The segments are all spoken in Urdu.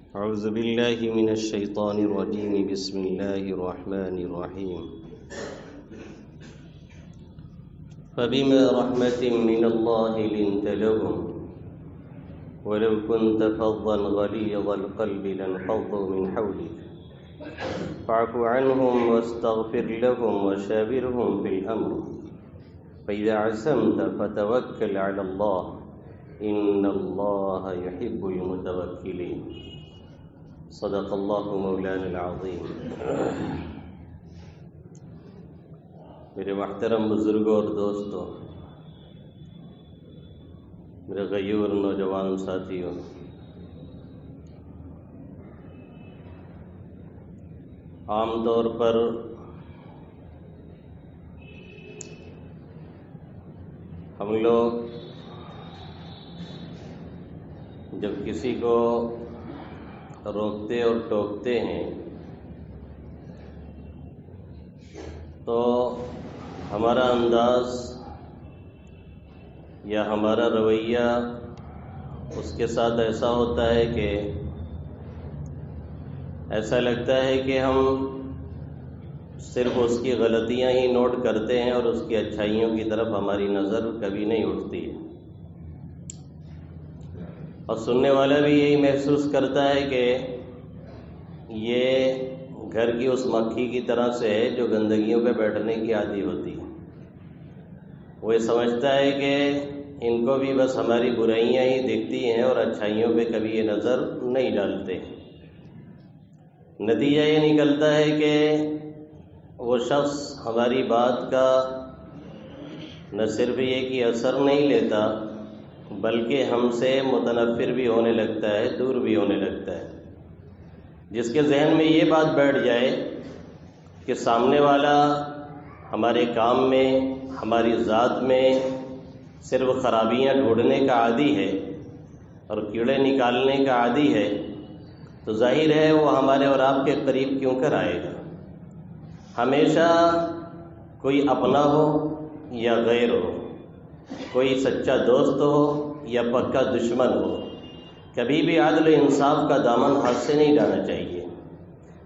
أعوذ بالله من الشيطان الرجيم بسم الله الرحمن الرحيم فبما رحمة من الله لنت لهم ولو كنت فظا غليظ القلب لانفضوا من حولك فاعف عنهم واستغفر لهم وشاورهم في الأمر فإذا عزمت فتوكل على الله إن الله يحب المتوكلين صدق اللہ مولانا العظیم۔ میرے محترم بزرگوں اور دوستوں، میرے غیور نوجوان ساتھیوں، عام طور پر ہم لوگ جب کسی کو روکتے اور ٹوکتے ہیں تو ہمارا انداز یا ہمارا رویہ اس کے ساتھ ایسا ہوتا ہے کہ ایسا لگتا ہے کہ ہم صرف اس کی غلطیاں ہی نوٹ کرتے ہیں اور اس کی اچھائیوں کی طرف ہماری نظر کبھی نہیں اٹھتی ہے، اور سننے والا بھی یہی محسوس کرتا ہے کہ یہ گھر کی اس مکھی کی طرح سے ہے جو گندگیوں پہ بیٹھنے کی عادی ہوتی ہے۔ وہ یہ سمجھتا ہے کہ ان کو بھی بس ہماری برائیاں ہی دکھتی ہیں اور اچھائیوں پہ کبھی یہ نظر نہیں ڈالتے۔ نتیجہ یہ نکلتا ہے کہ وہ شخص ہماری بات کا نہ صرف یہ کہ اثر نہیں لیتا بلکہ ہم سے متنفر بھی ہونے لگتا ہے، دور بھی ہونے لگتا ہے۔ جس کے ذہن میں یہ بات بیٹھ جائے کہ سامنے والا ہمارے کام میں، ہماری ذات میں صرف خرابیاں ڈھونڈنے کا عادی ہے اور کیڑے نکالنے کا عادی ہے، تو ظاہر ہے وہ ہمارے اور آپ کے قریب کیوں کر آئے گا۔ ہمیشہ کوئی اپنا ہو یا غیر ہو، کوئی سچا دوست ہو یا پکا دشمن ہو، کبھی بھی عدل و انصاف کا دامن ہاتھ سے نہیں ڈالنا چاہیے۔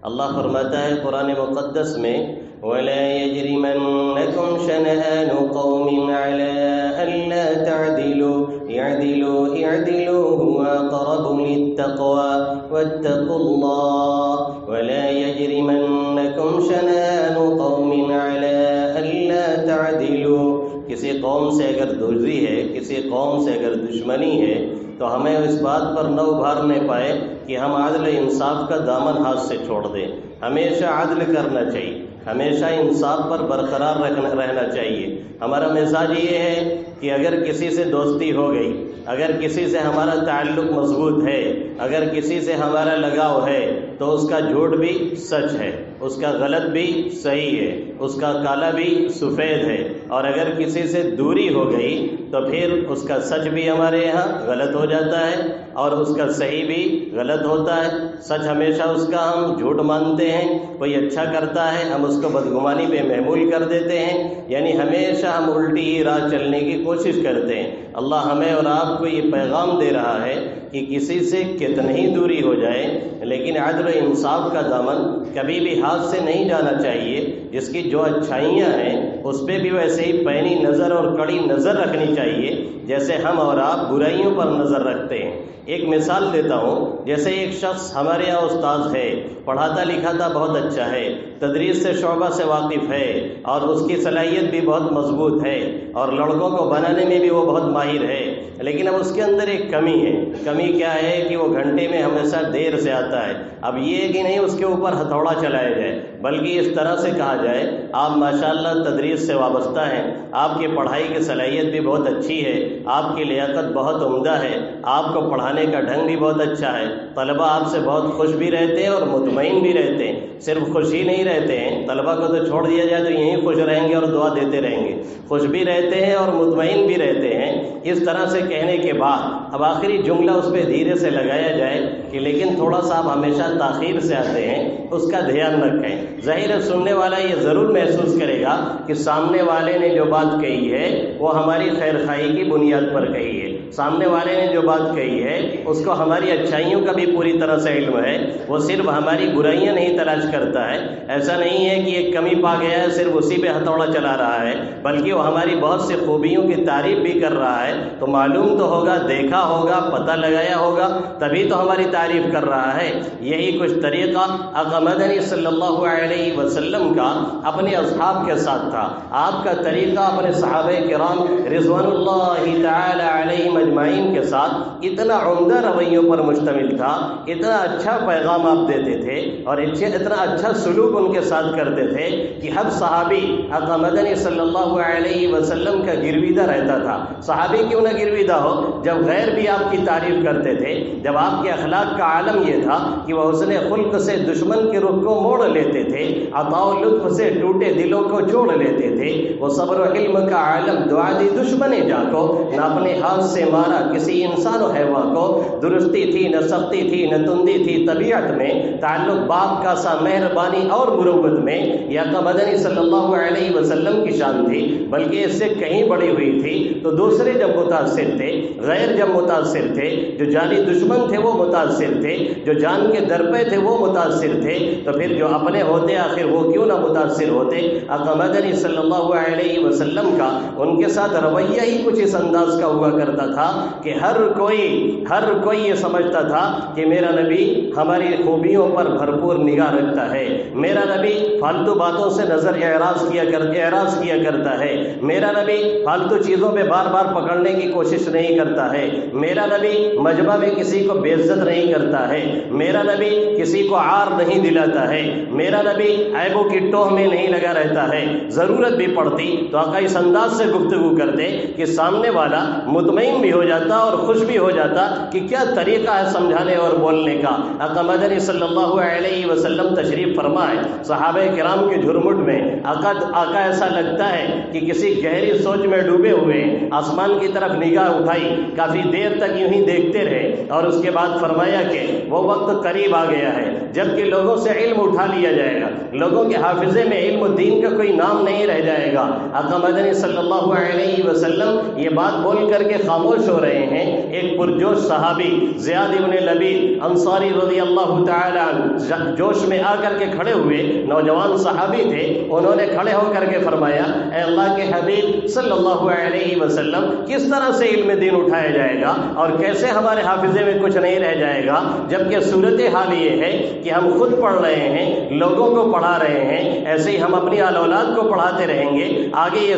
اللہ فرماتا ہے قرآن مقدس میں وَلَا يَجْرِمَنَّكُمْ شَنَآنُ قَوْمٍ عَلَىٰ أَلَّا تَعْدِلُوا اعْدِلُوا هُوَ أَقْرَبُ لِلتَّقْوَىٰ وَاتَّقُوا اللَّهَ وَلَا يَجْرِمَنَّكُمْ شَنَآنُ قَوْمٍ عَلَىٰ أَلَّا تَعْدِلُوا۔ کسی قوم سے اگر دوستی ہے، کسی قوم سے اگر دشمنی ہے تو ہمیں اس بات پر نہ ابھارنے پائے کہ ہم عدل انصاف کا دامن ہاتھ سے چھوڑ دیں۔ ہمیشہ عدل کرنا چاہیے، ہمیشہ انصاف پر برقرار رہنا چاہیے۔ ہمارا مزاج یہ ہے کہ اگر کسی سے دوستی ہو گئی، اگر کسی سے ہمارا تعلق مضبوط ہے، اگر کسی سے ہمارا لگاؤ ہے تو اس کا جھوٹ بھی سچ ہے، اس کا غلط بھی صحیح ہے، اس کا کالا بھی سفید ہے، اور اگر کسی سے دوری ہو گئی تو پھر اس کا سچ بھی ہمارے یہاں غلط ہو جاتا ہے اور اس کا صحیح بھی غلط ہوتا ہے۔ سچ ہمیشہ اس کا ہم جھوٹ مانتے ہیں، کوئی اچھا کرتا ہے ہم اس کو بدگمانی پہ محمول کر دیتے ہیں، یعنی ہمیشہ ہم الٹی ہی راہ چلنے کی کوشش کرتے ہیں۔ اللہ ہمیں اور آپ کو یہ پیغام دے رہا ہے کہ کسی سے کتنی ہی دوری ہو جائے لیکن عدل و انصاف کا دامن کبھی بھی ہاتھ سے نہیں جانا چاہیے۔ جس کی جو اچھائیاں ہیں اس پہ بھی ویسے ہی پینی نظر اور کڑی نظر رکھنی چاہیے جیسے ہم اور آپ برائیوں پر نظر رکھتے ہیں۔ ایک مثال دیتا ہوں، جیسے ایک شخص ہمارے یہاں استاد ہے، پڑھاتا لکھاتا بہت اچھا ہے، تدریس سے شعبہ سے واقف ہے اور اس کی صلاحیت بھی بہت مضبوط ہے اور لڑکوں کو بنانے میں بھی وہ بہت ماہر ہے، لیکن اب اس کے اندر ایک کمی ہے۔ کمی کیا ہے کہ وہ گھنٹے میں ہمیشہ دیر سے آتا ہے۔ اب یہ کہ نہیں اس کے اوپر ہتھوڑا چلایا جائے، بلکہ اس طرح سے کہا جائے آپ ماشاءاللہ تدریس سے وابستہ ہیں، آپ کی پڑھائی کی صلاحیت بھی بہت اچھی ہے، آپ کی لیاقت بہت عمدہ ہے، آپ کو پڑھانے کا ڈھنگ بھی بہت اچھا ہے، طلبہ آپ سے بہت خوش بھی رہتے ہیں اور مطمئن بھی رہتے ہیں۔ صرف خوش ہی نہیں رہتے ہیں، طلبہ کو تو چھوڑ دیا جائے تو یہیں خوش رہیں گے اور دعا دیتے رہیں گے، خوش بھی رہتے ہیں اور مطمئن بھی رہتے ہیں۔ اس طرح سے کہنے کے بعد اب آخری جملہ اس پہ دھیرے سے لگایا جائے کہ لیکن تھوڑا سا آپ ہمیشہ تاخیر سے آتے ہیں، اس کا دھیان رکھیں۔ ظاہر ہے سننے والا یہ ضرور محسوس کرے گا کہ سامنے والے نے جو بات کہی ہے وہ ہماری خیر خواہی کی بنیاد پر کہی ہے، سامنے والے نے جو بات کہی ہے اس کو ہماری اچھائیوں کا بھی پوری طرح سے علم ہے، وہ صرف ہماری برائیاں نہیں تلاش کرتا ہے۔ ایسا نہیں ہے کہ ایک کمی پا گیا ہے صرف اسی پہ ہتھوڑا چلا رہا ہے، بلکہ وہ ہماری بہت سی خوبیوں کی تعریف بھی کر رہا ہے۔ تو معلوم تو ہوگا، دیکھا ہوگا، پتہ لگایا ہوگا، تبھی تو ہماری تعریف کر رہا ہے۔ یہی کچھ طریقہ آقا مدنی صلی اللہ علیہ وسلم کا اپنے اصحاب کے ساتھ تھا۔ آپ کا طریقہ اپنے صحابہ کرام رضوان اللہ تعالی علیہم اجمعین کے ساتھ اتنا عمدہ رویوں پر مشتمل تھا، اتنا اچھا پیغام آپ دیتے تھے اور اتنا اچھا سلوک ان کے ساتھ کرتے تھے کہ ہر صحابی آقا مدنی صلی اللہ علیہ وسلم کا گرویدہ رہتا تھا۔ صحابی کیوں نہ گرویدہ ہو جب غیر بھی آپ کی تعریف کرتے تھے، جب آپ کے اخلاق کا عالم یہ تھا کہ وہ حسن خلق سے دشمن کے رخ کو موڑ لیتے تھے، عطا و لطف سے ٹوٹے دلوں کو جوڑ لیتے تھے۔ وہ صبر و علم کا عالم دعا دی دشمن جا کو، نہ اپنے ہاتھ سے مارا کسی انسان و حیوان کو۔ درستی تھی نہ سختی تھی نہ تندی تھی طبیعت میں، تعلق باپ کا سا مہربانی اور مروت میں۔ یہ آقا مدنی صلی اللہ علیہ وسلم کی شان تھی، بلکہ اس سے کہیں بڑی ہوئی تھی۔ تو دوسرے جب متاثر تھے، غیر جب متاثر تھے، جو جانی دشمن تھے وہ متاثر تھے، جو جان کے در پہ تھے وہ متاثر تھے، تو پھر جو اپنے ہوتے آخر وہ کیوں نہ متاثر ہوتے۔ آقا مدنی صلی اللہ علیہ وسلم کا ان کے ساتھ رویہ ہی کچھ اس انداز کا ہوا کرتا تھا کہ ہر کوئی یہ سمجھتا تھا کہ میرا نبی ہماری خوبیوں پر بھرپور نگاہ رکھتا ہے، میرا نبی فالتو باتوں سے نظر اعراض کیا کرتا ہے، میرا نبی فالتو چیزوں پہ بار بار پکڑنے کی کوشش نہیں کرتا ہے، میرا نبی مجمع میں کسی کو بے عزت نہیں کرتا ہے، میرا نبی کسی کو عار نہیں دلاتا ہے، میرا نبی عیبوں کی ٹوہ میں نہیں لگا رہتا ہے۔ ضرورت بھی پڑتی تو آقا اس انداز سے گفتگو کرتے کہ سامنے والا مطمئن بھی ہو جاتا اور خوش بھی ہو جاتا کہ کیا طریقہ ہے سمجھانے اور بولنے کا۔ آقا مدنی صلی اللہ علیہ وسلم تشریف فرمائے، صحابہ کرام کے جھرمٹ میں آقا ایسا لگتا ہے کہ کسی گہری سوچ میں ڈوبے ہوئے، آسمان کی طرف نگاہ اٹھائی، کافی دیر تک یوں ہی دیکھتے رہے اور اس کے بعد فرمایا کہ وہ وقت قریب آ گیا ہے جب کہ لوگوں سے علم اٹھا لیا جائے گا، لوگوں کے حافظے میں علم و دین کا کوئی نام نہیں رہ جائے گا۔ آقا مدنی صلی اللہ علیہ وسلم یہ بات بول کر کے خاموش ہو رہے ہیں۔ ایک پرجوش صحابی زیاد ابن لبید انصاری رضی اللہ تعالی عنہ جوش میں آ کر کے کھڑے ہوئے، نوجوان صحابی تھے، انہوں نے کھڑے ہو کر کے فرمایا، اے اللہ کے حبیب صلی اللہ علیہ وسلم، کس طرح سے علم دین اٹھایا جائے گا اور کیسے ہمارے حافظے میں کچھ نہیں رہ جائے گا، جبکہ صورتحال یہ ہے کہ ہم خود پڑھ رہے ہیں، لوگوں کو پڑھا رہے ہیں، ایسے ہی ہم اپنی اولاد کو پڑھاتے رہیں گے، آگے یہ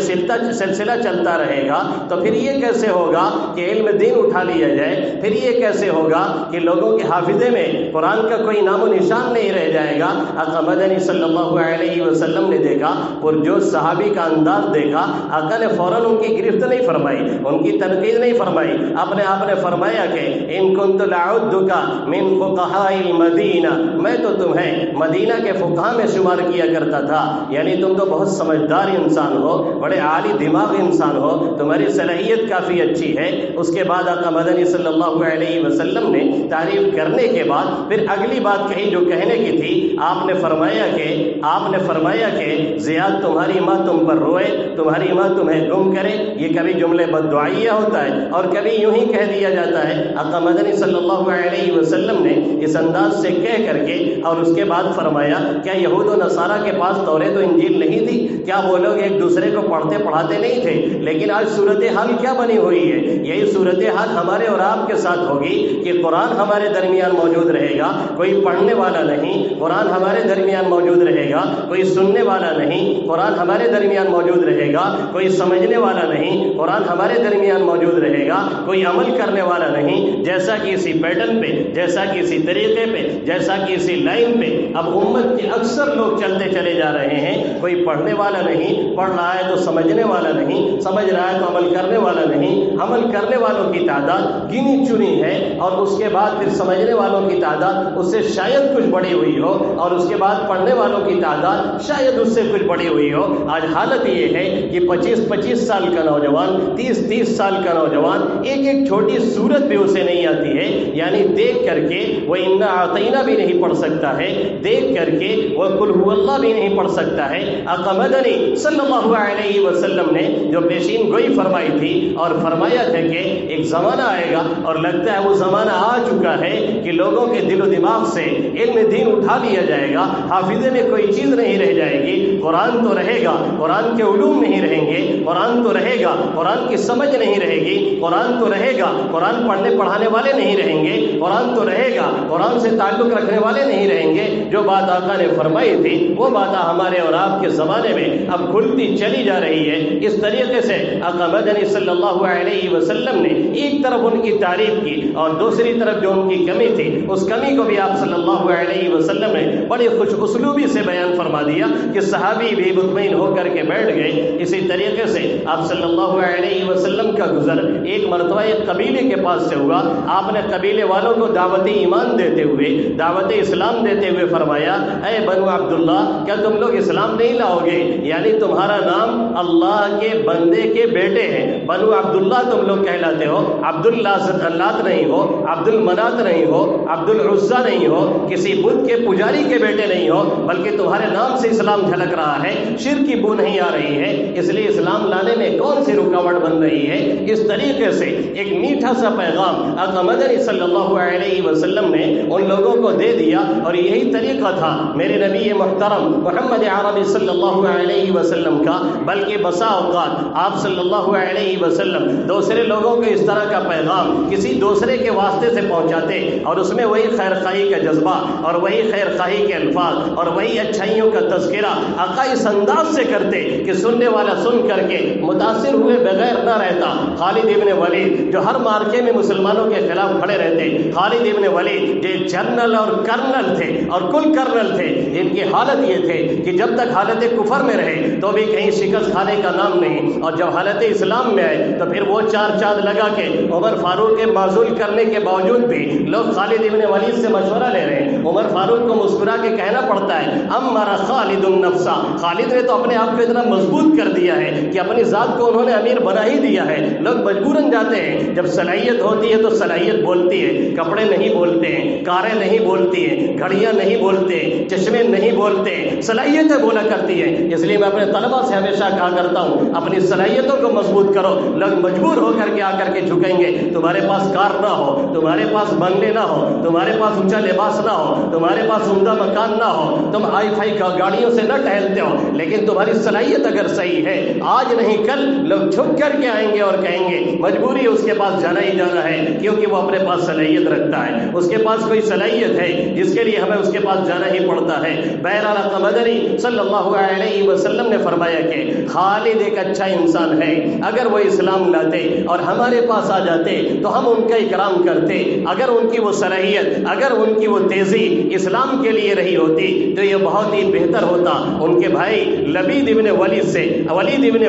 سلسلہ چلتا رہے گا، تو پھر یہ کیسے ہوگا کہ علم دین اٹھا لیا جائے، پھر یہ کیسے ہوگا کہ لوگوں کے حافظے میں قرآن کا کوئی نام و نشان نہیں رہ جائے گا۔ آقا مدنی صلی اللہ علیہ وسلم نے دیکھا، پرجوش صحابی کا انداز دیکھا، آقا نے فوراً ان کی گرفت نہیں فرمائی، ان کی تنقید نہیں فرمائی، اپنے آپ نے فرمایا کہ ان کنت لعدک من فقہاء المدینہ، میں تو تمہیں مدینہ کے فقہاء میں شمار کیا کرتا تھا، یعنی تم تو بہت سمجھدار انسان ہو، بڑے عالی دماغ انسان ہو، تمہاری صلاحیت کافی اچھی ہے۔ اس کے بعد آقا مدنی صلی اللہ علیہ وسلم نے تعریف کرنے کے بعد پھر اگلی بات کہی جو کہنے کی تھی۔ آپ نے فرمایا کہ زیاد تمہاری ماں تم پر روئے، تمہاری ماں تمہیں گم کرے، یہ کبھی جملے بددعائیہ ہوتا ہے اور کبھی یوں ہی کہہ دیا جاتا ہے۔ آقا مدنی صلی اللہ علیہ وسلم نے اس انداز سے کہہ کر کے اور اس کے بعد فرمایا، کیا یہود و نصارہ کے پاس توریت و انجیل نہیں تھی؟ کیا وہ لوگ ایک دوسرے کو پڑھتے پڑھاتے نہیں تھے؟ لیکن آج صورتحال کیا بنی ہوئی ہے؟ یہی صورتحال ہمارے اور آپ کے ساتھ ہوگی کہ قرآن ہمارے درمیان موجود رہے گا، کوئی پڑھنے والا نہیں، قرآن ہمارے درمیان موجود رہے گا، کوئی سننے والا نہیں، قرآن ہمارے درمیان موجود رہے گا، کوئی سمجھنے والا نہیں، قرآن ہمارے درمیان موجود رہے گا، کوئی عمل کرنے والا نہیں، جیسا کہ اسی پیٹرن پہ، جیسا کہ اسی طریقے پہ، جیسا کہ اسی لائن پہ اب امت کے اکثر لوگ چلتے چلے جا رہے ہیں۔ کوئی پڑھنے والا نہیں، پڑھ رہا ہے تو سمجھنے والا نہیں، سمجھ رہا ہے تو عمل کرنے والا نہیں، عمل کرنے والوں کی تعداد گنی چنی ہے اور اس کے بعد پھر سمجھنے والوں کی تعداد اس سے شاید کچھ بڑی ہوئی ہو اور اس کے بعد پڑھنے والوں کی تعداد شاید اس سے کچھ بڑی ہوئی ہو۔ آج حالت یہ ہے کہ 25 سال کا نوجوان، 30 سال کا نوجوان ایک چھوٹی صورت بھی اسے نہیں آتی ہے، یعنی دیکھ کر کے وہ انا اعطینا بھی نہیں پڑھ سکتا ہے، دیکھ کر کے وہ قل هو اللہ بھی نہیں پڑھ سکتا ہے۔ آقا مدنی صلی اللہ علیہ وسلم نے جو پیشین گوئی فرمائی تھی اور فرمایا ہے کہ ایک زمانہ آئے گا، اور لگتا ہے وہ زمانہ آ چکا ہے کہ لوگوں کے دل و دماغ سے علم دین اٹھا لیا جائے گا، حافظے میں کوئی چیز نہیں رہ جائے گی، قرآن تو رہے گا، قرآن کے علوم نہیں رہیں گے، قرآن تو رہے گا، قرآن کی سمجھ نہیں رہے گی، قرآن تو رہے گا، قرآن پڑھنے پڑھانے والے نہیں رہیں گے، قرآن تو رہے گا، قرآن سے تعلق رکھنے والے نہیں رہیں گے۔ جو بات آقا نے فرمائی تھی وہ بات ہمارے اور آپ کے زمانے میں اب کھلتی چلی جا رہی ہے۔ اس طریقے سے آقا مدنی صلی اللہ علیہ وسلم نے ایک طرف ان کی تعریف کی اور دوسری طرف جو ان کی کمی تھی اس کمی کو بھی آپ صلی اللہ علیہ وسلم نے بڑی خوش اسلوبی سے بیان فرما دیا کہ صحابی بھی مطمئن ہو کر کے بیٹھ گئے۔ اسی طریقے سے آپ صلی اللہ علیہ وسلم کا گزر ایک مرتبہ ایک قبیلے کے پاس سے ہوا۔ آپ نے قبیلے والوں کو دعوت ایمان دیتے ہوئے، دعوت اسلام دیتے ہوئے فرمایا، اے بنو عبداللہ، کیا تم لوگ اسلام نہیں لاؤ گے؟ یعنی تمہارا نام اللہ کے بندے کے بیٹے ہیں، بنو عبداللہ تم لوگ کہلاتے ہو، عبداللات نہیں ہو، عبد المنات نہیں ہو، عبد العزا نہیں ہو، کسی بت کے پجاری کے بیٹے نہیں ہو، بلکہ تمہارے نام سے اسلام جھلک رہا ہے، شرک کی بو نہیں آ رہی ہے، اس لیے اسلام لانے میں کون سی رکاوٹ بن رہی ہے؟ اس طریقے سے ایک میٹھا سا پیغام آقا مدنی صلی اللہ علیہ وسلم نے ان لوگوں کو دے دیا، اور یہی طریقہ تھا میرے نبی محترم محمد عربی صلی اللہ علیہ وسلم کا۔ بلکہ بسا اوقات آپ صلی اللہ علیہ وسلم دوسرے لوگوں کو اس طرح کا پیغام کسی دوسرے کے واسطے سے پہنچاتے، اور اس میں وہی خیر خواہی کا جذبہ اور وہی خیر خواہی کے الفاظ اور وہی اچھائیوں کا تذکرہ آقا اس انداز سے کرتے کہ سننے والا سن کر کے متاثر ہوئے بغیر نہ رہتا۔ خالد ابن ولید جو ہر مارکے میں مسلمانوں کے خلاف کھڑے رہتے، خالد ابن ولید جو جنرل اور کرنل تھے اور کل کرنل تھے، ان کی حالت یہ تھے کہ جب تک حالت کفر میں رہے تو بھی کہیں شکست کھانے کا نام نہیں، اور جب حالت اسلام میں آئے تو پھر وہ چار چاند لگا کے عمر فاروق کے معزول کرنے کے باوجود بھی لوگ خالد ابن ولید سے مشورہ لے رہے ہیں۔ عمر فاروق کو مسکرا کے کہنا پڑتا ہے، امر خالد النفس، خالد نے تو اپنے آپ کو اتنا مضبوط کر دیا ہے کہ اپنی ذات کو انہوں نے امیر بنا ہی دیا ہے۔ لوگ مجبوراً جاتے ہیں، جب صلاحیت ہوتی ہے تو صلاحیت بولتی ہے، کپڑے نہیں بولتے ہیں، کاریں نہیں بولتی ہیں، گھڑیاں نہیں بولتے، چشمے نہیں بولتے، صلاحیتیں بولا کرتی ہیں۔ اس لیے میں اپنے طلبا سے ہمیشہ کہا کرتا ہوں، اپنی صلاحیتوں کو مضبوط کرو۔ لوگ مجبور ہو کر کے آ کر کے جھکیں گے۔ تمہارے پاس کار نہ ہو، تمہارے پاس بنگلے نہ ہو، تمہارے پاس اونچا لباس نہ ہو، تمہارے پاس عمدہ مکان نہ ہو، تم ہائی فائی گاڑیوں سے نہ ٹہلتے ہو، لیکن تمہاری صلاحیت اگر صحیح ہے، آج نہیں کل لوگ جھک کر کے آئیں گے اور کہیں گے مجبوری اس کے پاس جانا ہی جانا ہے، کیونکہ وہ اپنے پاس صلاحیت رکھتا ہے، اس کے پاس کوئی صلاحیت ہے جس کے لیے ہمیں اس کے پاس جانا ہی پڑتا ہے۔ بہرحال آقا مدنی صلی اللہ علیہ وسلم نے فرمایا کہ خالد ایک اچھا انسان ہے، اگر وہ اسلام لاتے اور ہمارے پاس آ جاتے تو ہم ان کا اکرام کرتے، اگر ان کی وہ صلاحیت، اگر ان کی وہ تیزی اسلام کے لیے رہی ہوتی تو یہ بہت ہی بہتر ہوتا۔ ان کے بھائی ولید ابن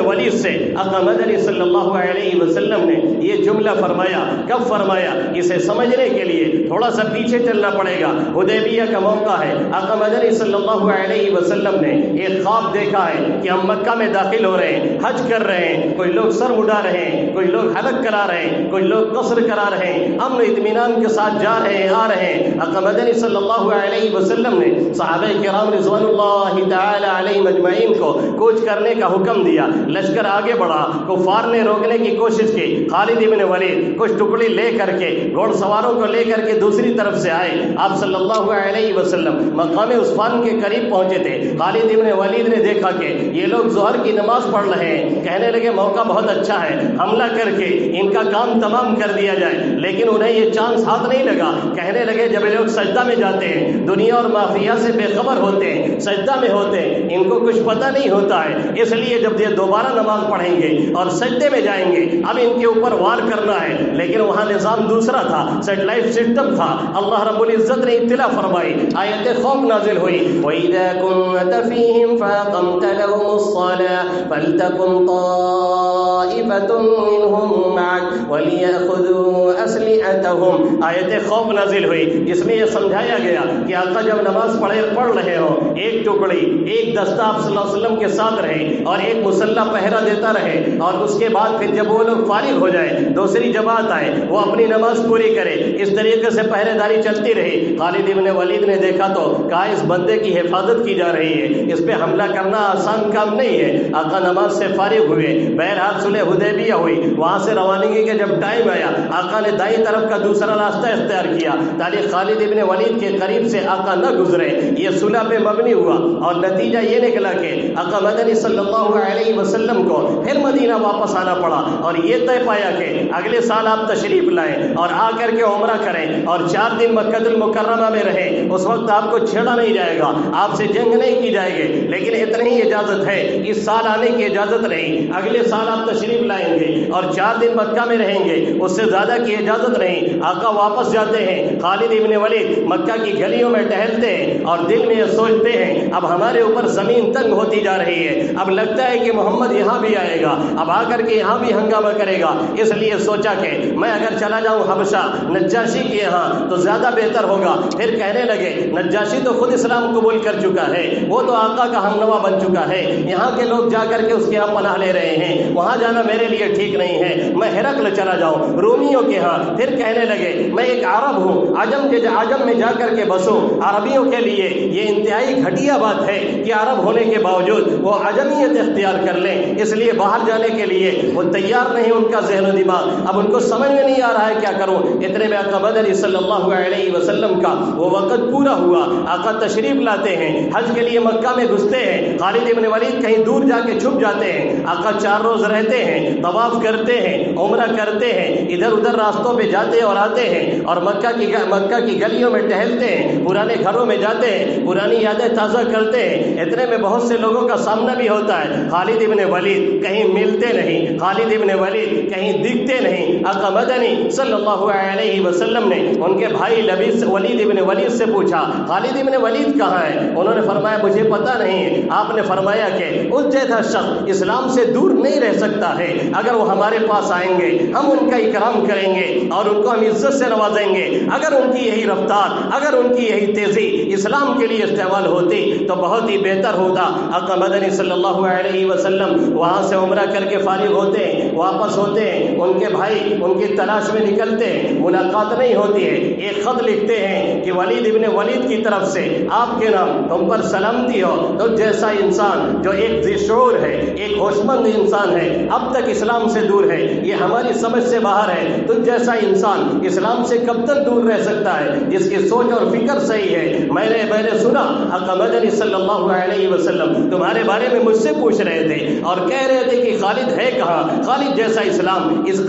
ولید سے آقا مدنی صلی اللہ علیہ وسلم نے یہ جملہ فرمایا۔ کب فرمایا؟ اسے سمجھنے کے لیے تھوڑا سا پیچھے چلنا پڑے گا۔ حدیبیہ کا موقع ہے، آقا مدنی صلی اللہ علیہ وسلم نے ایک خواب دیکھا ہے کہ ہم مکہ میں داخل ہو رہے ہیں، حج کر رہے ہیں، کوئی لوگ سر اڑا رہے ہیں، کوئی لوگ حلق کرا رہے ہیں، کوئی لوگ قصر کرا رہے ہیں، امن اطمینان کے ساتھ جا رہے ہیں، آ رہے ہیں۔ آقا مدنی صلی اللہ علیہ وسلم نے صحابہ کرام رضوان اللہ تعالی علیہم اجمعین کو کوچ کرنے کا حکم دیا۔ لشکر آگے بڑھا، کفار نے روکنے کی کوشش کی۔ خالد ابن ولید کچھ ٹکڑی لے کر کے گھوڑ سواروں کو لے کر کے دوسری طرف سے آئے۔ آپ صلی اللہ علیہ وسلم مقام عثفان کے قریب پہنچے تھے۔ خالد ابن ولید نے دیکھا کہ یہ لوگ ظہر کی نماز پڑھ رہے ہیں، کہنے لگے موقع بہت اچھا ہے، حملہ کر کے ان کا کام تمام کر دیا جائے، لیکن انہیں یہ چانس ہاتھ نہیں لگا۔ کہنے لگے جب یہ لوگ سجدہ میں جاتے ہیں، دنیا اور مافیا سے بے خبر ہوتے ہیں، سجدہ میں ہوتے ہیں، ان کو کچھ پتہ نہیں ہوتا ہے، اس لیے جب یہ دوبارہ نماز پڑھیں گے اور سجدے میں جائیں گے، اب ان کے اوپر وار کرنا ہے۔ لیکن وہاں نظام دوسرا تھا، سیٹلائٹ سسٹم تھا۔ اللہ رب العزت نے اطلاع فرمائی، آیت خوف نازل ہوئی، وَإِذَا كُنْتَ فِيهِمْ فَأَقَمْتَ لَهُمُ الصَّلَاةَ فَلْتَكُنْ طَائِفَةٌ مِّنْهُمْ مَعَكَ وَلْيَأْخُذُوا أَسْلِحَتَهُمْ۔ آیت خوف نازل ہوئی، جس میں یہ سمجھایا گیا کہ آقا جب نماز پڑھ رہے ہوں، ایک ٹکڑی، ایک دستہ آپ صلی اللہ علیہ وسلم کے ساتھ رہے اور ایک مسلح پہرا دیتا رہے، اور اس کے بعد پھر جب وہ لوگ فارغ ہو جائے، دوسری جماعت آئے، وہ اپنی نماز پوری کرے۔ اس طریقے سے پہرے داری چلتی رہی۔ خالد ابن ولید نے دیکھا تو کہا اس بندے کی حفاظت کی جا رہی ہے، اس پہ حملہ کرنا آسان کام نہیں ہے۔ آقا نماز سے فارغ ہوئے، بہرحال صلح حدیبیہ ہوئی، وہاں سے روانگی کے جب ٹائم آیا آقا نے دائیں طرف کا دوسرا راستہ اختیار کیا تاکہ خالد ابن ولید کے قریب سے آقا نہ گزرے۔ یہ صلح پہ مبنی ہوا اور نتیجہ یہ نکلا کہ آقا مدنی صلی اللہ علیہ وسلم کو پھر مدینہ واپس آنا پڑا اور یہ طے پایا کہ اگلے سال آپ تشریف لائیں اور آ کر کے عمرہ کریں اور 4 دن مکہ المکرمہ میں رہیں۔ اس وقت آپ کو چھیڑا نہیں جائے گا، آپ سے جنگ نہیں کی جائے گی، لیکن اتنی ہی اجازت ہے، اس سال آنے کی اجازت نہیں، اگلے سال آپ تشریف لائیں گے اور 4 دن مکہ میں رہیں گے، اس سے زیادہ کی اجازت نہیں۔ آقا واپس جاتے ہیں، خالد ابن ولید مکہ کی گلیوں میں ٹہلتے ہیں اور دل میں یہ سوچتے ہیں اب ہمارے اوپر زمین تنگ ہوتی جا رہی ہے، اب لگتا ہے کہ محمد یہاں بھی آئے گا، اب آ کر کے یہاں بھی ہنگامہ کرے گا۔ اس لیے سوچا کہ میں اگر چلا جاؤں حبشہ نجاشی کے یہاں تو زیادہ بہتر ہوگا۔ پھر کہنے لگے نجاشی تو خود اسلام قبول کر چکا ہے، وہ تو آقا کا ہمنوا بن چکا ہے، یہاں کے لوگ جا کر کے اس کے یہاں پناہ لے رہے ہیں، وہاں جانا میرے لیے ٹھیک نہیں ہے، میں ہرقل چلا جاؤں رومیوں کے ہاں۔ پھر کہنے لگے میں ایک عرب ہوں، عجم میں جا کر کے بسوں۔ عربیوں کے لیے یہ انتہائی گھٹیا بات ہے کہ عرب ہونے کے باوجود وہ عجمیت اختیار کر لیں، اس لیے باہر جانے کے لیے وہ تیار نہیں، ان کا ذہن و دماغ اب ان کو سمجھ میں نہیں آ رہا ہے کیا کروں۔ اتنے میں آقا مدنی صلی اللہ علیہ وسلم کا وہ وقت پورا ہوا، آقا تشریف لاتے ہیں، حج کے لیے مکہ میں گھستے ہیں، خالد ابن ولید کہیں دور جا کے چھپ جاتے ہیں، آقا 4 روز رہتے ہیں، طواف کرتے ہیں، عمرہ کرتے ہیں، ادھر ادھر راستوں پہ جاتے اور آتے ہیں اور مکہ کی گلیوں میں ٹہلتے ہیں، پرانے گھروں میں جاتے ہیں، پرانی یادیں تازہ کرتے ہیں۔ اتنے میں بہت سے لوگوں کا سامنا بھی ہوتا ہے، خالد ابن ولید کہیں ملتے نہیں، خالد ابن ولید کہیں دکھتے نہیں۔ آقا مدنی صلی اللہ علیہ وسلم نے ان کے بھائی ولید ابن ولید سے پوچھا خالد ابن ولید کہاں ہے؟ انہوں نے فرمایا مجھے پتہ نہیں ہے۔ آپ نے فرمایا کہ اس جیسا شخص اسلام سے دور نہیں رہ سکتا ہے، اگر وہ ہمارے پاس آئیں گے ہم ان کا اکرام کریں گے اور ان کو ہم عزت سے نوازیں گے۔ اگر ان کی یہی رفتار، اگر ان کی یہی تیزی اسلام کے لیے استعمال ہوتی تو بہت ہی بہتر ہوتا۔ آقا مدنی صلی اللہ علیہ وسلم وہاں سے عمرہ کر کے فارغ ہوتے ہیں، واپس ہوتے ہیں، ان کے بھائی ان کی تلاش میں نکلتے ہیں، ملاقات نہیں ہوتی ہے۔ ایک خط لکھتے ہیں کہ ولید ابن ولید کی طرف سے آپ کے نام تم پر سلامتی ہو، تو جیسا انسان جو ایک ذی شعور ہے، ایک ہوش مند انسان ہے، اب تک اسلام سے دور ہے، یہ ہماری سمجھ سے باہر ہے۔ تو جیسا انسان اسلام سے کب تک دور رہ سکتا ہے جس کی سوچ اور فکر صحیح ہے۔ میں نے سنا آقا مدنی صلی اللہ علیہ وسلم تمہارے بارے میں مجھ سے پوچھ رہے تھے اور کہہ رہے تھے کہ خالد ہے کہاں؟ خالد جیسا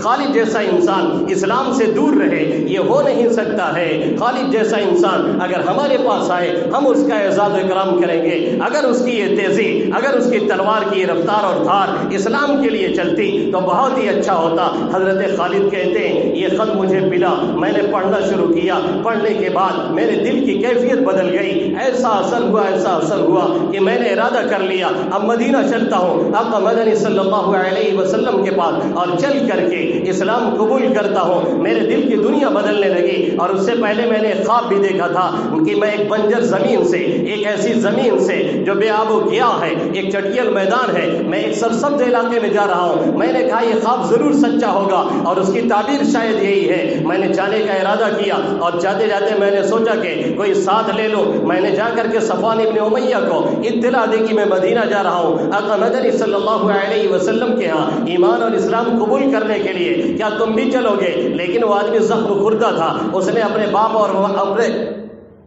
خالد جیسا انسان اسلام سے دور رہے یہ ہو نہیں سکتا ہے۔ خالد جیسا انسان اگر ہمارے پاس آئے ہم اس کا اعزاز و اکرام کریں گے، اگر اس کی یہ تیزی، اگر اس کی تلوار کی رفتار اور دھار اسلام کے لیے چلتی تو بہت ہی اچھا ہوتا۔ حضرت خالد کہتے ہیں یہ خط مجھے ملا، میں نے پڑھنا شروع کیا، پڑھنے کے بعد میرے دل کی کیفیت بدل گئی، ایسا اثر ہوا کہ میں نے ارادہ کر لیا اب مدینہ چلتا ہوں آقا مدنی صلی اللہ علیہ وسلم کے پاس اور چل کر کے اسلام قبول کرتا ہوں۔ میرے دل کی دنیا بدلنے لگی اور اس سے پہلے میں نے خواب بھی دیکھا تھا کہ میں ایک بنجر زمین سے، ایک ایسی زمین سے جو بے آب و گیاہ ہے، ایک چٹیل میدان ہے، میں ایک سرسبز علاقے میں جا رہا ہوں۔ میں نے کہا یہ خواب ضرور سچا ہوگا اور اس کی تعبیر شاید یہی ہے۔ میں نے جانے کا ارادہ کیا اور جاتے جاتے میں نے سوچا کہ کوئی ساتھ لے لو۔ میں نے جا کر کے صفوان ابن امیہ کو اطلاع دی کہ میں مدینہ جا رہا ہوں آقا مدنی صلی اللہ علیہ وسلم کے ہاں ایمان اور اسلام قبول کرنے کے لیے، کیا تم بھی چلو گے؟ لیکن وہ آدمی زخم خوردہ تھا، اس نے اپنے باپ اور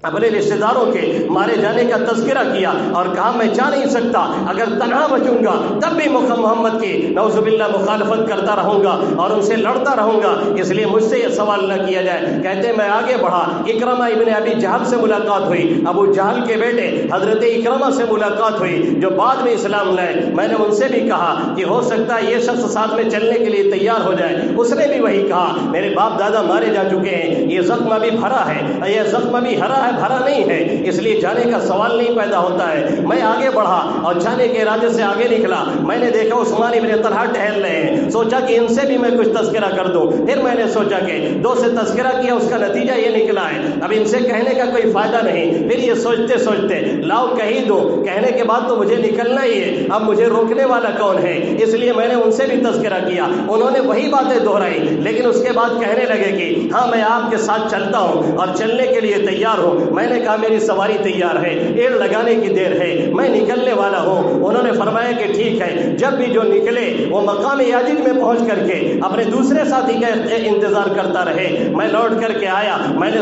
اپنے رشتہ داروں کے مارے جانے کا تذکرہ کیا اور کہا میں جا نہیں سکتا، اگر تنہا بچوں گا تب بھی محمد کی نعوذ باللہ مخالفت کرتا رہوں گا اور ان سے لڑتا رہوں گا، اس لیے مجھ سے یہ سوال نہ کیا جائے۔ کہتے میں آگے بڑھا، اکرمہ ابن ابی جہل سے ملاقات ہوئی، ابو جہل کے بیٹے حضرت اکرمہ سے ملاقات ہوئی جو بعد میں اسلام لائے۔ میں نے ان سے بھی کہا کہ ہو سکتا ہے یہ شخص ساتھ میں چلنے کے لیے تیار ہو جائے، اس نے بھی وہی کہا میرے باپ دادا مارے جا چکے ہیں، یہ زخم ابھی بھرا ہے، یہ زخم ابھی ہرا ہے بھرا نہیں ہے، اس لیے جانے کا سوال نہیں پیدا ہوتا ہے۔ میں آگے بڑھا اور جانے کے ارادے سے آگے نکلا، میں نے دیکھا عثمان ابن طلحہ ٹہل رہے ہیں، سوچا کہ ان سے بھی میں کچھ تذکرہ کر دوں۔ پھر میں نے سوچا کہ دو سے تذکرہ کیا، اس کا نتیجہ یہ نکلا ہے، اب ان سے کہنے کا کوئی فائدہ نہیں۔ پھر یہ سوچتے سوچتے لاؤ کہی دو، کہنے کے بعد تو مجھے نکلنا ہی ہے، اب مجھے روکنے والا کون ہے؟ اس لیے میں نے ان سے بھی تذکرہ کیا، انہوں نے وہی باتیں دہرائی، لیکن اس کے بعد کہنے لگے کہ ہاں میں آپ کے ساتھ چلتا ہوں اور چلنے کے لیے تیار ہوں۔ میں نے کہا میری سواری تیار ہے، ایڑ لگانے کی دیر ہے، میں نکلنے والا ہوں۔ انہوں نے فرمایا کہ ٹھیک ہے، جب بھی جو نکلے وہ مقام یاجج میں پہنچ کر کے اپنے دوسرے ساتھی کا انتظار کرتا رہے۔ میں لوٹ کر کے آیا، میں نے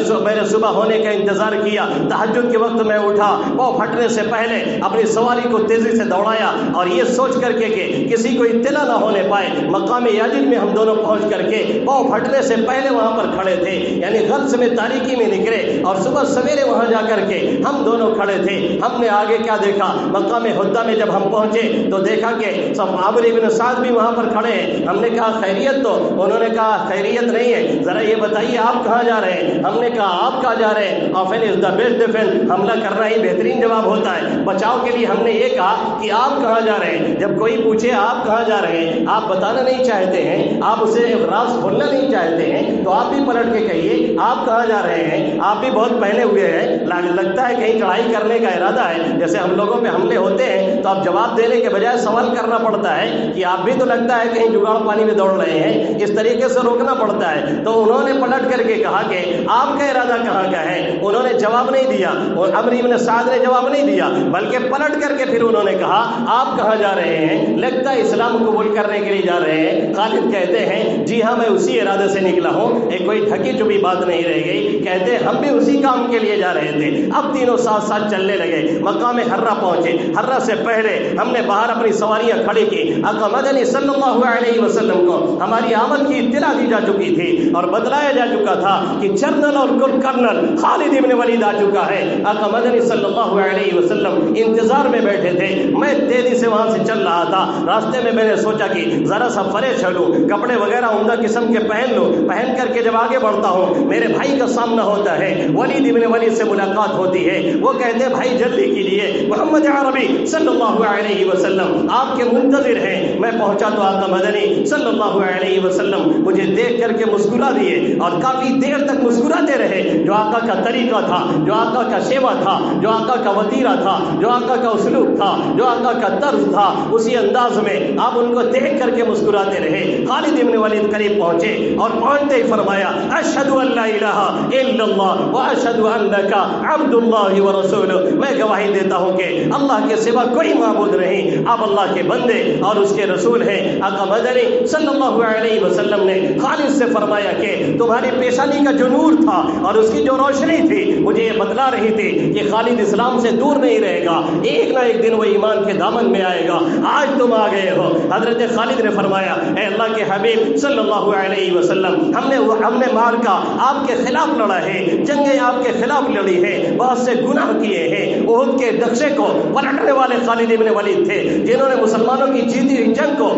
صبح ہونے کا انتظار کیا، تہجد کے وقت میں اٹھا، پاؤں پھٹنے سے پہلے اپنی سواری کو تیزی سے دوڑایا اور یہ سوچ کر کے کہ کسی کو اطلاع نہ ہونے پائے، مقام یاجج میں ہم دونوں پہنچ کر کے پاؤں پھٹنے سے پہلے وہاں پر کھڑے تھے، یعنی غلس میں تاریکی میں نکلے اور صبح سویرے وہاں جا کر کے ہم دونوں کھڑے تھے۔ ہم نے آگے کیا دیکھا، مقام حدہ میں جب ہم پہنچے تو دیکھا کہ سب عامر ابن سعد بھی وہاں پر کھڑے ہیں۔ ہم نے کہا خیریت؟ تو انہوں نے کہا خیریت نہیں ہے، ذرا یہ بتائیے آپ کہاں جا رہے ہیں؟ ہم نے کہا آپ کہاں جا رہے ہیں؟ آفین از دا بیسٹ ڈیفینس، حملہ کرنا ہی بہترین جواب ہوتا ہے۔ بچاؤ کے لیے ہم نے یہ کہا کہ آپ کہاں جا رہے ہیں۔ جب کوئی پوچھے آپ کہاں جا رہے ہیں، آپ بتانا نہیں چاہتے ہیں، آپ اسے راز کھولنا نہیں چاہتے ہیں، تو آپ بھی پلٹ کے کہیے آپ کہاں جا رہے ہیں۔ آپ بھی بہت پہنے ہوئے ہیں، لگتا ہے کہیں چڑھائی کرنے کا ارادہ ہے، جیسے ہم لوگوں پہ حملے ہوتے ہیں تو آپ جواب دینے کے بجائے سوال کرنا پڑتا ہے کہ آپ بھی تو لگتا ہے کہیں جگاڑ پانی میں دوڑ رہے ہیں، اس طریقے سے روکنا پڑتا ہے۔ تو انہوں نے پلٹ کر کے کہا کہ آپ کا ارادہ کہاں کا ہے؟ انہوں نے جواب نہیں دیا، اور عمرو بن سعد نے جواب نہیں دیا، بلکہ پلٹ کر کے پھر انہوں نے کہا آپ کہاں جا رہے ہیں؟ لگتا ہے اسلام قبول کرنے کے لیے جا رہے ہیں۔ خالد کہتے ہیں جی ہاں میں اسی ارادے سے نکلا ہوں، ایک کوئی ڈھکی چبھی بات نہیں رہ گئی۔ کہتے ہیں ہم بھی اسی کام کے لیے جا رہے تھے۔ اب تینوں ساتھ ساتھ چلنے لگے، مقام حرہ پہنچے۔ حرہ سے پہلے ہم نے باہر اپنی سواریاں کھڑی کی، آقا مدنی صلی اللہ علیہ وسلم کو ہماری آمد کی اطلاع دی جا چکی تھی اور بتلایا جا چکا تھا کہ جنرل اور کرنل خالد ابن ولید آ چکا ہے۔ آقا مدنی صلی اللہ علیہ وسلم انتظار میں بیٹھے تھے، میں تیزی سے وہاں سے چل رہا تھا۔ راستے میں نے سوچا کہ ذرا سا فریش ہو لوں، کپڑے وغیرہ عمدہ قسم کے پہن لوں، پہن کر کے جب آگے بڑھتا ہوں میرے بھائی کا سامنا ہوتا ہے، ولید ابن ولید سے ملاقات ہوتی ہے۔ وہ کہتے ہیں بھائی جلدی کیجیے، محمد عربی صلی اللہ علیہ وسلم آپ کے منتظر ہیں۔ میں پہنچا تو آقا مدنی صلی اللہ علیہ وسلم مجھے دیکھ کر کے مسکرا دیے اور کافی دیر تک مسکراتے رہے۔ جو آقا کا طریقہ تھا، جو آقا کا شیوا تھا، جو آقا کا وتیرہ تھا، جو آقا کا اسلوب تھا، جو آقا کا طرز تھا، اسی انداز میں آپ ان کو دیکھ کر کے مسکراتے رہے۔ خالد ابن ولید قریب پہنچے اور پہنچتے ہی فرمایا اشہد ان لا الہ الا اللہ واشہد انک عبد اللہ ورسولہ، میں گواہی دیتا ہوں کہ اللہ کے سوا کوئی معبود نہیں، آپ اللہ کے بندے اور اس کے رسول ہیں۔ آقا مدنی صلی اللہ علیہ وسلم نے خالد سے فرمایا کہ تمہاری پیشانی کا جو نور تھا اور اس کی جو روشنی تھی مجھے یہ بتلا رہی تھی کہ خالد اسلام سے دور نہیں رہے گا، ایک نہ ایک دن وہ ایمان کے دامن میں آئے گا، آج تم آ گئے ہو۔ حضرت خالد نے فرمایا اے اللہ کے حبیب صلی اللہ علیہ وسلم، ہم نے مار کا آپ کے خلاف لڑا ہے، جنگیں آپ کے خلاف لڑی ہے، بہت سے گناہ کیے ہیں۔ احد کے نقشے کو پلٹنے والے خالد ابن ولید تھے، جنہوں نے مسلمانوں کی جیتی ہوئی جنگ کو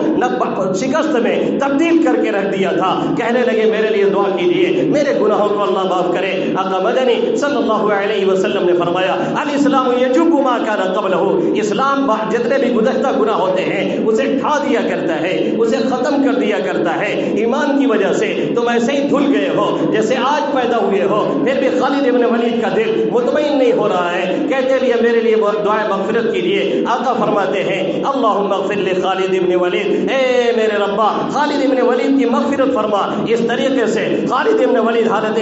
شکست میں تبدیل کر کے رکھ دیا تھا۔ کہنے لگے میرے لیے دعا کیجیے، میرے گناہوں کو اللہ معاف کرے۔ آقا مدنی صلی اللہ علیہ وسلم نے فرمایا الاسلام یجب ما کان قبلہ، اسلام جتنے بھی گزشتہ گناہ ہوتے ہیں اسے ڈھا دیا کرتا ہے، اسے ختم کر دیا کرتا ہے۔ ایمان کی وجہ سے تم ایسے ہی دھل گئے ہو جیسے آج پیدا ہوئے ہو، پھر بھی خالد ابن ولید کا دل مطمئن نہیں ہو رہا ہے۔ کہتے لیے میرے لیے دعائے مغفرت کیجیے۔ آقا فرماتے ہیں اللہم اغفر لخالد ابن ولید، اے میرے ربا خالد ابن ولید کی مغفرت فرما۔ اس طریقے سے خالد ابن ولید حالت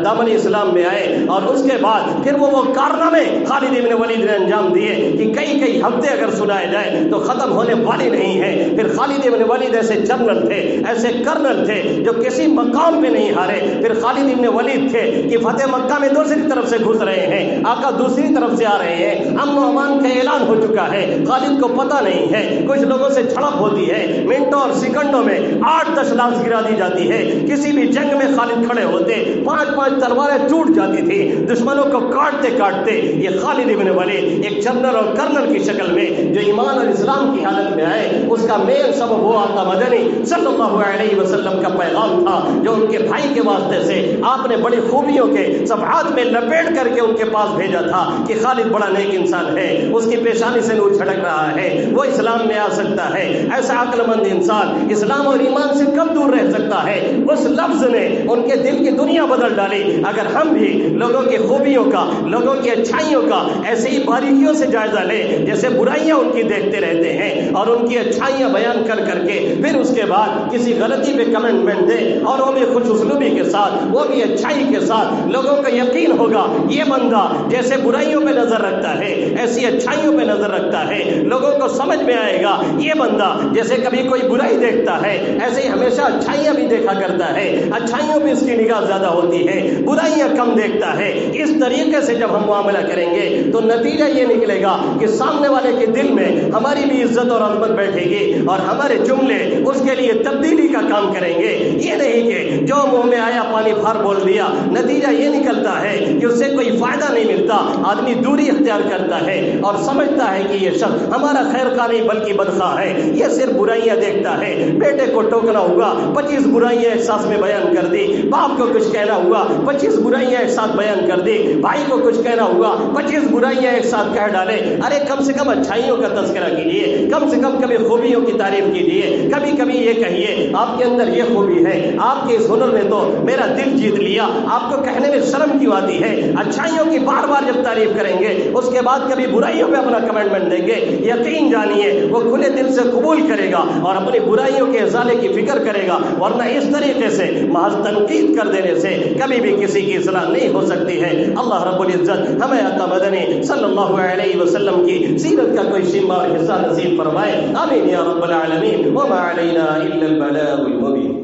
دامن اسلام میں آئے اور اس کے بعد پھر وہ کارنامے خالد ابن ولید نے انجام دیے کہ کئی ہفتے اگر سنائے جائے تو ختم ہونے والی نہیں ہے۔ پھر خالد ابن ولید ایسے جنرل تھے، ایسے کرنل تھے جو کسی مقام پہ نہیں ہارے۔ پھر خالد ابن ولید تھے کہ فتح مکہ میں دوسری طرف سے گھس رہے ہیں، آقا دوسری طرف سے آ رہے ہیں، امن و امان کا اعلان ہو چکا ہے، خالد کو پتہ نہیں ہے، کچھ لوگوں سے جھڑپ ہوتی ہے، منٹوں اور سیکنڈوں میں 8-10 لاش گرا دی جاتی ہے، کسی بھی جنگ میں خالد کھڑے ہوتے 5 تلواریں ٹوٹ جاتی تھی دشمنوں کو کاٹتے کاٹتے، یہ خالد ابن ولید ایک جنرل اور کرنل کی شکل میں جو ایمان اور اسلام کی حالت میں آئے، اس کا مین سبب وہ آقا مدنی صلی اللہ علیہ وسلم کا پیغام تھا جو ان کے بھائی کے واسطے سے آپ نے بڑی خوبیوں کے صفحات میں لپیٹ کر کے ان کے پاس بھیجا تھا کہ خالد بڑا نیک انسان ہے، اس کی پیشانی سے نور چھڑک رہا ہے، وہ اسلام میں آ سکتا ہے، ایسا عقل مند انسان اسلام اور ایمان سے کب دور رہ سکتا ہے؟ اس لفظ نے ان کے دل کی دنیا بدل ڈالی۔ اگر ہم بھی لوگوں کی خوبیوں کا، لوگوں کی اچھائیوں کا ایسے ہی باریکیوں سے جائزہ لیں جیسے برائیاں ان کی دیکھتے رہتے ہیں اور ان کی اچھائیاں بیان کر کر کے پھر اس کے بعد کسی غلطی پہ کمنٹمنٹ دیں اور وہ بھی خوش اسلوبی کے ساتھ، وہ بھی اچھائی کے ساتھ، لوگوں کو یقین ہوگا یہ بندہ جیسے برائیوں پہ نظر رکھتا ہے ایسی اچھائیوں پہ نظر رکھتا ہے، لوگوں کو سمجھ میں آئے گا یہ بندہ جیسے کبھی کوئی برائی دیکھتا ہے ایسے ہی ہمیشہ اچھائیاں بھی دیکھا کرتا ہے، اچھائیوں پہ اس کی نگاہ زیادہ ہوتی ہے، برائیاں کم دیکھتا ہے۔ اس طریقے سے جب ہم معاملہ کریں گے تو نتیجہ یہ نکلے گا کہ سامنے والے کے دل میں ہماری بھی عزت اور عظمت بیٹھے گی اور ہمارے جملے اس کے لیے تبدیلی کا کام کریں گے۔ یہ نہیں کہ جو منہ میں آیا پانی پھار بول دیا، نتیجہ یہ نکلتا ہے کہ اس سے کوئی فائدہ نہیں ملتا، آدمی دوری اختیار کرتا ہے اور سمجھتا ہے کہ یہ شخص ہمارا خیر خواہ نہیں بلکہ بدخواہ ہے، یہ صرف برائیاں دیکھتا ہے۔ بیٹے کو ٹوکنا ہوا 25 برائیاں ایک ساتھ میں بیان کر دی، باپ کو کچھ کہنا ہوا 25 برائیاں ایک ساتھ بیان کر دی، بھائی کو کچھ کہنا ہوا 25 برائیاں ایک ساتھ کہہ ڈالے۔ ارے کم سے کم اچھائیوں کا تذکرہ کیجیے، کم سے کم کبھی خوبیوں کی تعریف کیجیے، کبھی کبھی یہ کہیے آپ کے اندر یہ خوبی ہے، آپ کے اس ہنر نے تو میرا دل جیت لیا۔ آپ کو کہنے میں شرم کیوں آتی ہے؟ اچھائیوں کی بار بار جب تعریف کریں گے اس کے بعد کبھی برائیوں پہ اپنا کمنٹمنٹ دیں گے، یقین جانیے وہ کھلے دل سے قبول کرے گا اور اپنی برائیوں کے ازالے کی فکر کرے گا، ورنہ اس طریقے سے محض تنقید کر دینے سے کبھی بھی کسی کی اصلاح نہیں ہو سکتی ہے۔ اللہ رب العزت ہمیں آقا مدنی صلی اللہ علیہ وسلم کی سیرت کا کوئی شمع اور حصہ نصیب فرمائے، آمین یا رب العالمین۔ وما علینا الا البلاغ المبین۔